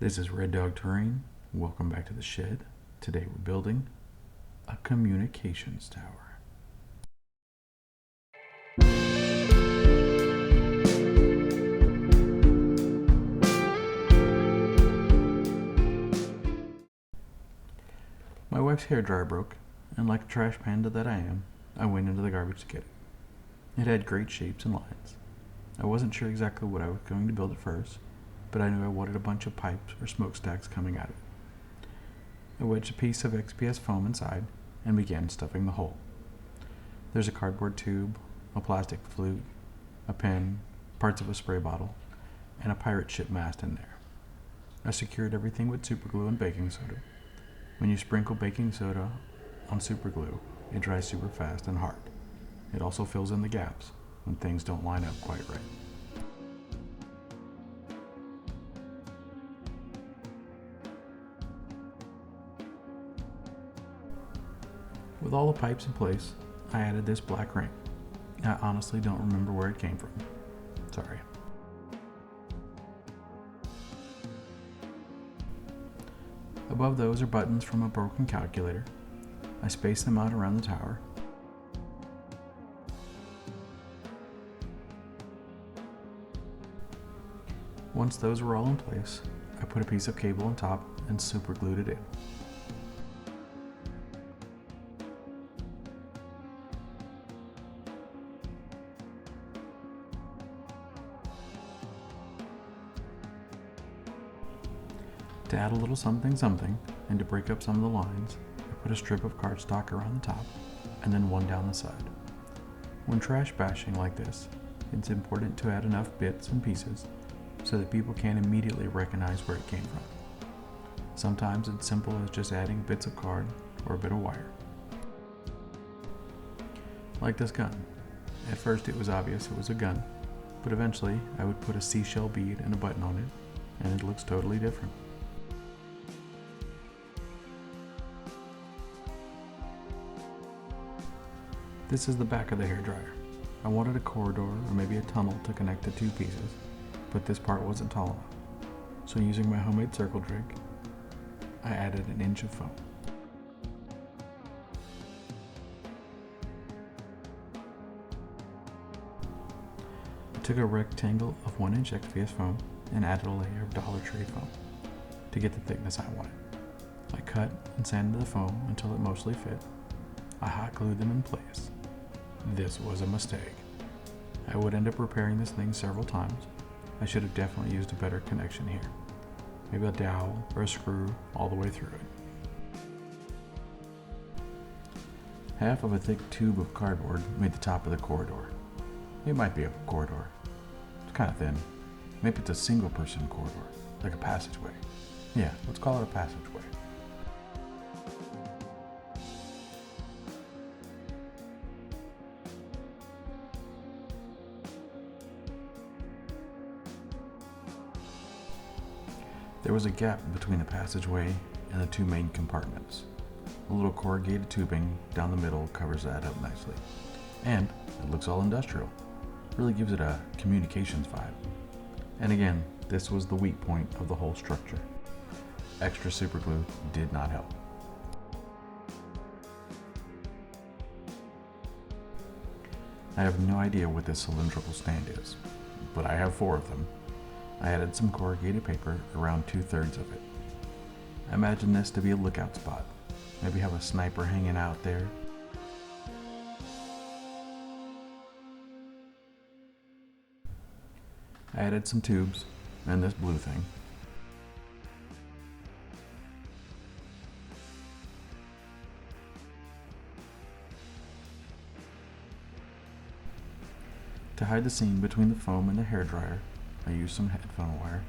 This is Red Dog Terrain. Welcome back to the shed. Today we're building a communications tower. My wife's hairdryer broke, and like a trash panda that I am, I went into the garbage to get it. It had great shapes and lines. I wasn't sure exactly what I was going to build at first, but I knew I wanted a bunch of pipes or smokestacks coming out of it. I wedged a piece of XPS foam inside and began stuffing the hole. There's a cardboard tube, a plastic flute, a pen, parts of a spray bottle, and a pirate ship mast in there. I secured everything with superglue and baking soda. When you sprinkle baking soda on superglue, it dries super fast and hard. It also fills in the gaps when things don't line up quite right. With all the pipes in place, I added this black ring. I honestly don't remember where it came from. Sorry. Above those are buttons from a broken calculator. I spaced them out around the tower. Once those were all in place, I put a piece of cable on top and superglued it in. To add a little something something, and to break up some of the lines, I put a strip of cardstock around the top, and then one down the side. When trash bashing like this, it's important to add enough bits and pieces so that people can immediately recognize where it came from. Sometimes it's simple as just adding bits of card or a bit of wire. Like this gun. At first it was obvious it was a gun, but eventually I would put a seashell bead and a button on it, and it looks totally different. This is the back of the hairdryer. I wanted a corridor or maybe a tunnel to connect the two pieces, but this part wasn't tall enough. So using my homemade circle jig, I added an inch of foam. I took a rectangle of 1-inch XPS foam and added a layer of Dollar Tree foam to get the thickness I wanted. I cut and sanded the foam until it mostly fit. I hot glued them in place. This was a mistake. I would end up repairing this thing several times. I should have definitely used a better connection here. Maybe a dowel or a screw all the way through it. Half of a thick tube of cardboard made the top of the corridor. It might be a corridor. It's kind of thin. Maybe it's a single person corridor, like a passageway. Yeah, let's call it a passageway. There was a gap between the passageway and the two main compartments. A little corrugated tubing down the middle covers that up nicely. And it looks all industrial. Really gives it a communications vibe. And again, this was the weak point of the whole structure. Extra superglue did not help. I have no idea what this cylindrical stand is, but I have 4 of them. I added some corrugated paper around 2/3 of it. I imagine this to be a lookout spot. Maybe have a sniper hanging out there. I added some tubes and this blue thing. To hide the seam between the foam and the hairdryer, I used some headphone wire.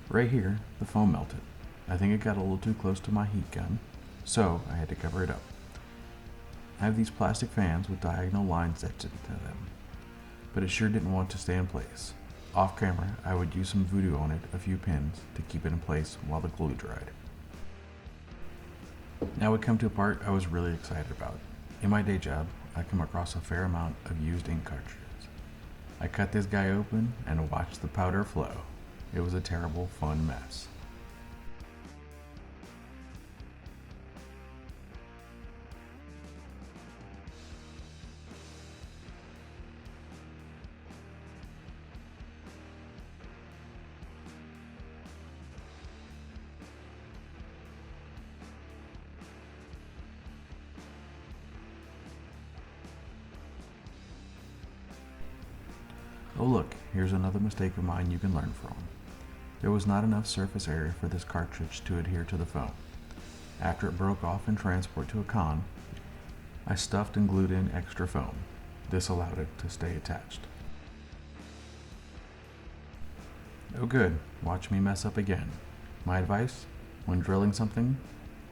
Right here, the foam melted. I think it got a little too close to my heat gun, so I had to cover it up. I have these plastic fans with diagonal lines etched into them, but it sure didn't want to stay in place. Off camera, I would use some voodoo on it, a few pins, to keep it in place while the glue dried. Now we come to a part I was really excited about. In my day job, I come across a fair amount of used ink cartridges. I cut this guy open and watched the powder flow. It was a terrible, fun mess. Oh look, here's another mistake of mine you can learn from. There was not enough surface area for this cartridge to adhere to the foam. After it broke off in transport to a con, I stuffed and glued in extra foam. This allowed it to stay attached. Oh good, watch me mess up again. My advice, when drilling something,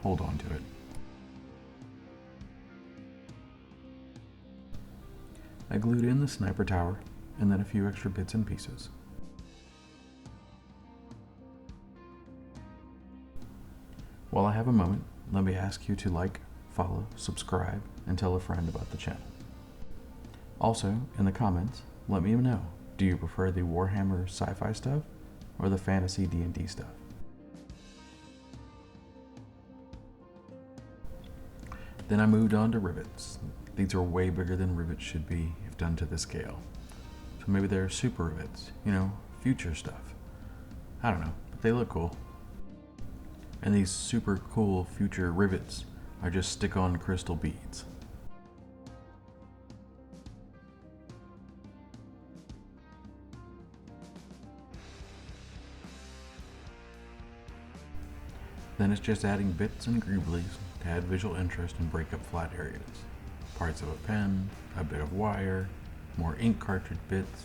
hold on to it. I glued in the sniper tower and then a few extra bits and pieces. While I have a moment, let me ask you to like, follow, subscribe, and tell a friend about the channel. Also, in the comments, let me know, do you prefer the Warhammer sci-fi stuff or the fantasy D&D stuff? Then I moved on to rivets. These are way bigger than rivets should be if done to this scale. So maybe they're super rivets, future stuff. I don't know, but they look cool. And these super cool future rivets are just stick-on crystal beads. Then it's just adding bits and greeblies to add visual interest and break up flat areas. Parts of a pen, a bit of wire, more ink cartridge bits,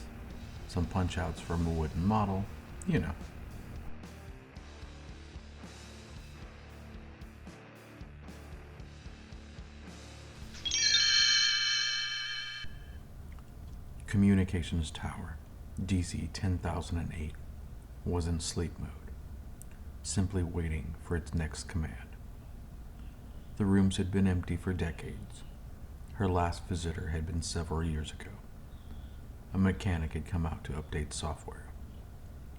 some punch outs from a wooden model, Communications Tower, DC 10008, was in sleep mode, simply waiting for its next command. The rooms had been empty for decades. Her last visitor had been several years ago. A mechanic had come out to update software.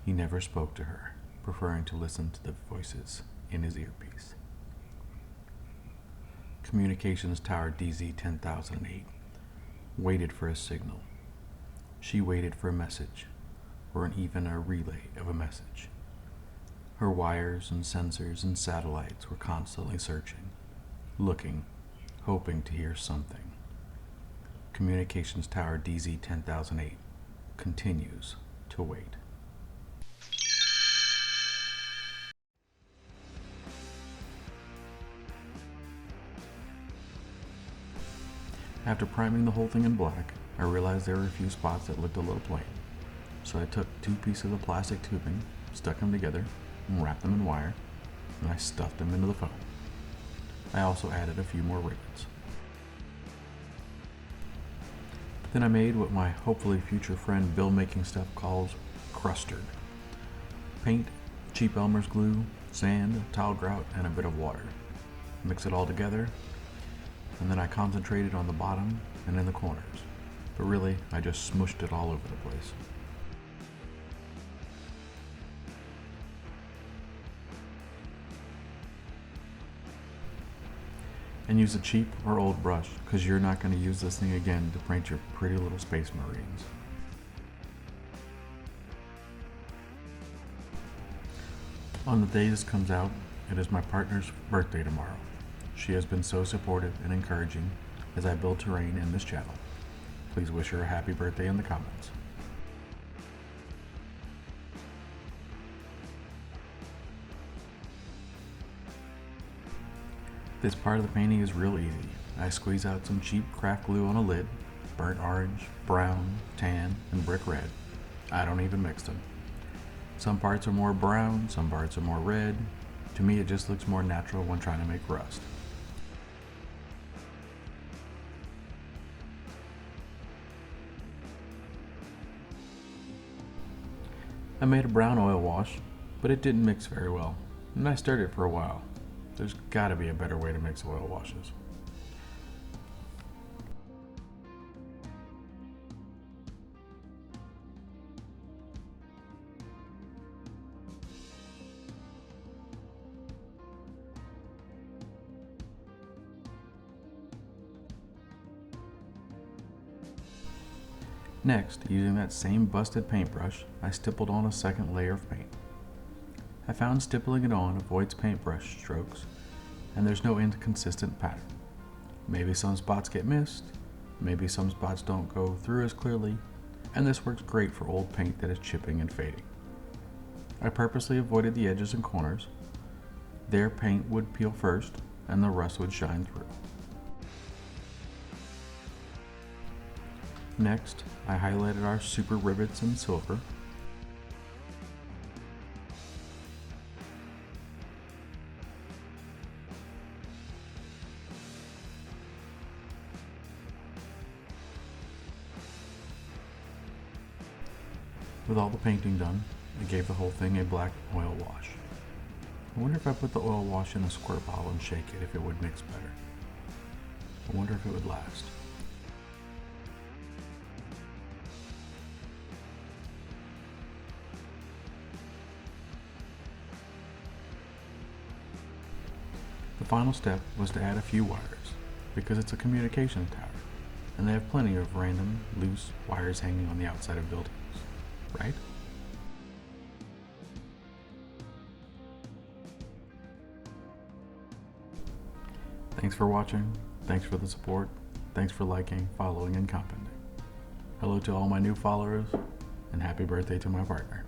He never spoke to her, preferring to listen to the voices in his earpiece. Communications Tower DZ 10008 waited for a signal. She waited for a message, or even a relay of a message. Her wires and sensors and satellites were constantly searching, looking, hoping to hear something. Communications Tower DZ 10008 continues to wait. After priming the whole thing in black, I realized there were a few spots that looked a little plain. So I took 2 pieces of plastic tubing, stuck them together, and wrapped them in wire, and I stuffed them into the foam. I also added a few more rivets. Then I made what my hopefully future friend Bill Making Stuff calls crustard. Paint, cheap Elmer's glue, sand, tile grout, and a bit of water. Mix it all together, and then I concentrated on the bottom and in the corners. But really, I just smushed it all over the place. And use a cheap or old brush, because you're not going to use this thing again to paint your pretty little space marines. On the day this comes out, it is my partner's birthday tomorrow. She has been so supportive and encouraging as I build terrain in this channel. Please wish her a happy birthday in the comments. This part of the painting is real easy. I squeeze out some cheap craft glue on a lid, burnt orange, brown, tan, and brick red. I don't even mix them. Some parts are more brown, some parts are more red. To me, it just looks more natural when trying to make rust. I made a brown oil wash, but it didn't mix very well, and I stirred it for a while. There's gotta be a better way to mix oil washes. Next, using that same busted paintbrush, I stippled on a second layer of paint. I found stippling it on avoids paintbrush strokes, and there's no inconsistent pattern. Maybe some spots get missed, maybe some spots don't go through as clearly, and this works great for old paint that is chipping and fading. I purposely avoided the edges and corners. Their paint would peel first, and the rust would shine through. Next, I highlighted our super rivets in silver. With all the painting done, I gave the whole thing a black oil wash. I wonder if I put the oil wash in a squirt bottle and shake it if it would mix better. I wonder if it would last. The final step was to add a few wires, because it's a communication tower, and they have plenty of random, loose wires hanging on the outside of buildings, right? Thanks for watching, thanks for the support, thanks for liking, following, and commenting. Hello to all my new followers, and happy birthday to my partner.